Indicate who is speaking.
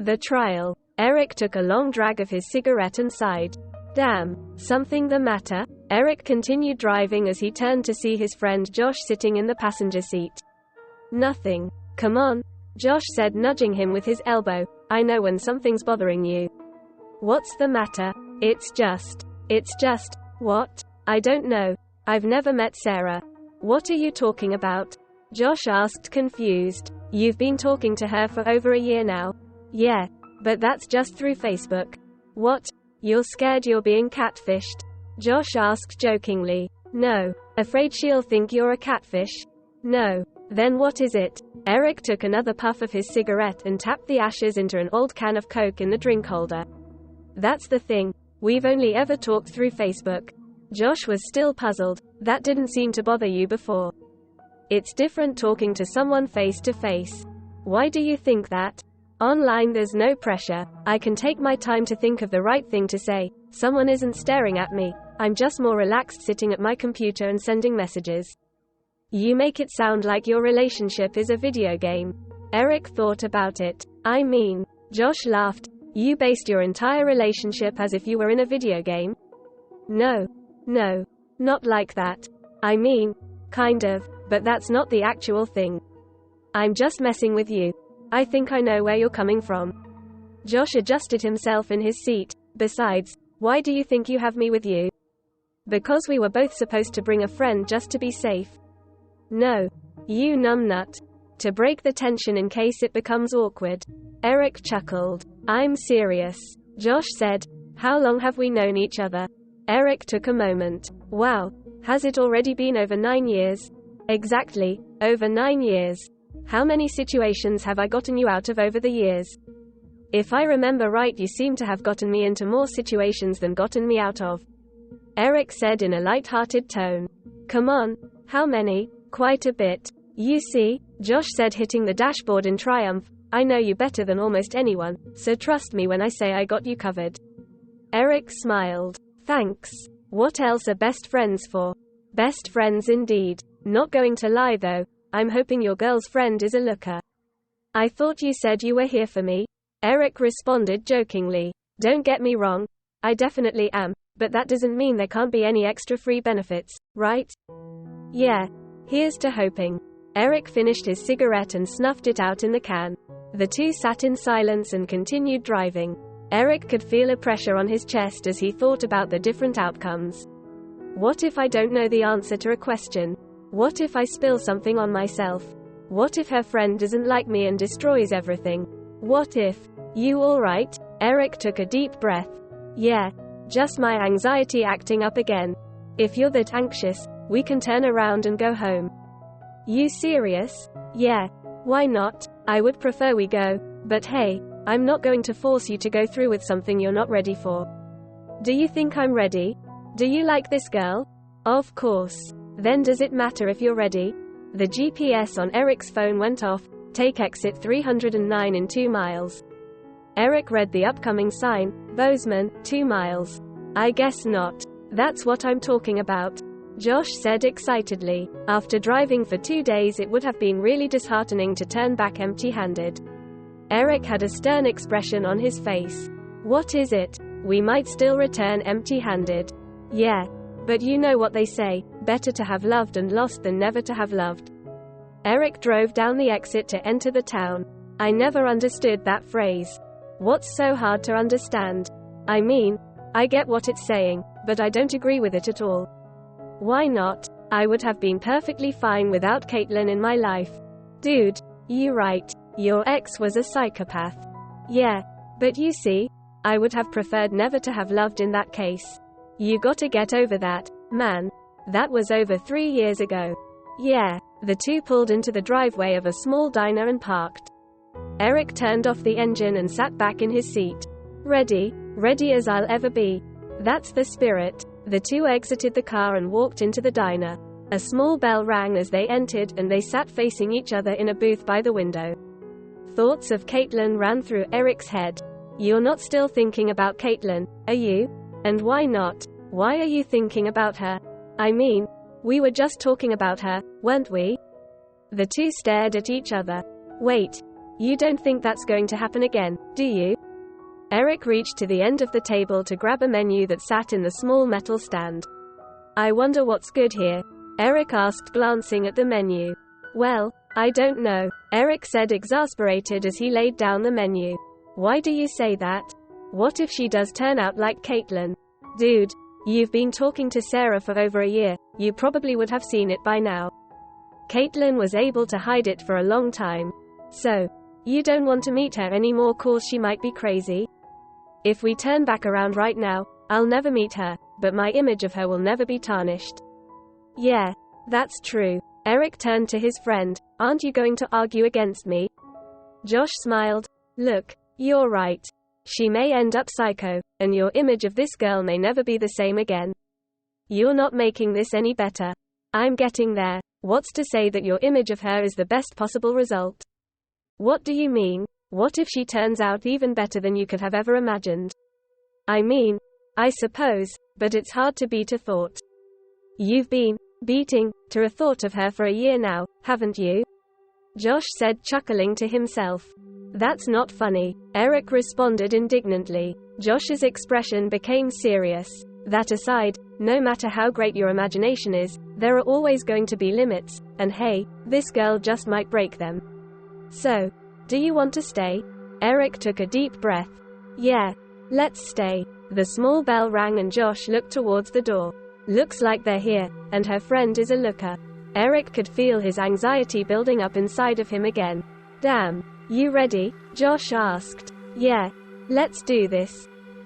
Speaker 1: The trial. Eric took a long drag of his cigarette and sighed. Damn, something the matter? Eric continued driving as he turned to see his friend Josh sitting in the passenger seat. Nothing. Come on, Josh said, nudging him with his elbow. I know when something's bothering you. What's the matter? It's just, what? I don't know. I've never met Sarah. What are you talking about? Josh asked, confused. You've been talking to her for over a year now. Yeah, but that's just through Facebook. What? You're scared you're being catfished? Josh asked jokingly. No. Afraid she'll think you're a catfish? No. Then what is it? Eric took another puff of his cigarette and tapped the ashes into an old can of Coke in the drink holder. That's the thing. We've only ever talked through Facebook. Josh was still puzzled. That didn't seem to bother you before. It's different talking to someone face to face. Why do you think that? Online there's no pressure. I can take my time to think of the right thing to say. Someone isn't staring at me. I'm just more relaxed sitting at my computer and sending messages. You make it sound like your relationship is a video game. Eric thought about it. I mean, Josh laughed. You based your entire relationship as if you were in a video game? No, not like that. I mean, kind of, but that's not the actual thing. I'm just messing with you. I think I know where you're coming from. Josh adjusted himself in his seat. Besides, why do you think you have me with you? Because we were both supposed to bring a friend just to be safe. No, you numbnut. To break the tension in case it becomes awkward. Eric chuckled. I'm serious. Josh said. How long have we known each other? Eric took a moment. Wow, has it already been over 9 years? Exactly, over 9 years. How many situations have I gotten you out of over the years? If I remember right, you seem to have gotten me into more situations than gotten me out of. Eric said in a light-hearted tone. Come on, how many? Quite a bit. You see, Josh said, hitting the dashboard in triumph. I know you better than almost anyone, so trust me when I say I got you covered. Eric smiled. Thanks. What else are best friends for? Best friends indeed. Not going to lie though, I'm hoping your girl's friend is a looker. I thought you said you were here for me. Eric responded jokingly. Don't get me wrong. I definitely am, but that doesn't mean there can't be any extra free benefits, right? Yeah. Here's to hoping. Eric finished his cigarette and snuffed it out in the can. The two sat in silence and continued driving. Eric could feel a pressure on his chest as he thought about the different outcomes. What if I don't know the answer to a question? What if I spill something on myself? What if her friend doesn't like me and destroys everything? What if... You alright? Eric took a deep breath. Yeah, just my anxiety acting up again. If you're that anxious, we can turn around and go home. You serious? Yeah. Why not? I would prefer we go, but hey, I'm not going to force you to go through with something you're not ready for. Do you think I'm ready? Do you like this girl? Of course. Then does it matter if you're ready? The GPS on Eric's phone went off. Take exit 309 in 2 miles. Eric read the upcoming sign. Bozeman, 2 miles. I guess not. That's what I'm talking about. Josh said excitedly. After driving for 2 days, it would have been really disheartening to turn back empty-handed. Eric had a stern expression on his face. What is it? We might still return empty-handed. Yeah. But you know what they say, better to have loved and lost than never to have loved. Eric drove down the exit to enter the town. I never understood that phrase. What's so hard to understand? I mean, I get what it's saying, but I don't agree with it at all. Why not? I would have been perfectly fine without Caitlin in my life. Dude, you right. Your ex was a psychopath. Yeah, but you see, I would have preferred never to have loved in that case. You gotta get over that, man. That was over 3 years ago. Yeah. The two pulled into the driveway of a small diner and parked. Eric turned off the engine and sat back in his seat. Ready as I'll ever be. That's the spirit. The two exited the car and walked into the diner. A small bell rang as they entered, and they sat facing each other in a booth by the window. Thoughts of Caitlin ran through Eric's head. You're not still thinking about Caitlin, are you? And why not? Why are you thinking about her? I mean, we were just talking about her, weren't we? The two stared at each other. Wait, You don't think that's going to happen again, do you? Eric reached to the end of the table to grab a menu that sat in the small metal stand. I wonder what's good here? Eric asked, glancing at the menu. Well, I don't know, Eric said, exasperated as he laid down the menu. Why do you say that? What if she does turn out like Caitlin? Dude, you've been talking to Sarah for over a year, you probably would have seen it by now. Caitlin was able to hide it for a long time. So, you don't want to meet her anymore cause she might be crazy? If we turn back around right now, I'll never meet her, but my image of her will never be tarnished. Yeah, that's true. Eric turned to his friend. Aren't you going to argue against me? Josh smiled. Look, you're right. She may end up psycho, and your image of this girl may never be the same again. You're not making this any better. I'm getting there. What's to say that your image of her is the best possible result? What do you mean? What if she turns out even better than you could have ever imagined? I mean, I suppose, but it's hard to beat a thought. You've been beating to a thought of her for a year now, haven't you? Josh said, chuckling to himself. That's not funny, Eric responded indignantly. Josh's expression became serious. That aside, no matter how great your imagination is, there are always going to be limits, and hey, this girl just might break them. So, do you want to stay? Eric took a deep breath. Yeah, let's stay. The small bell rang and Josh looked towards the door. Looks like they're here, and her friend is a looker. Eric could feel his anxiety building up inside of him again. Damn, you ready? Josh asked. Yeah, let's do this.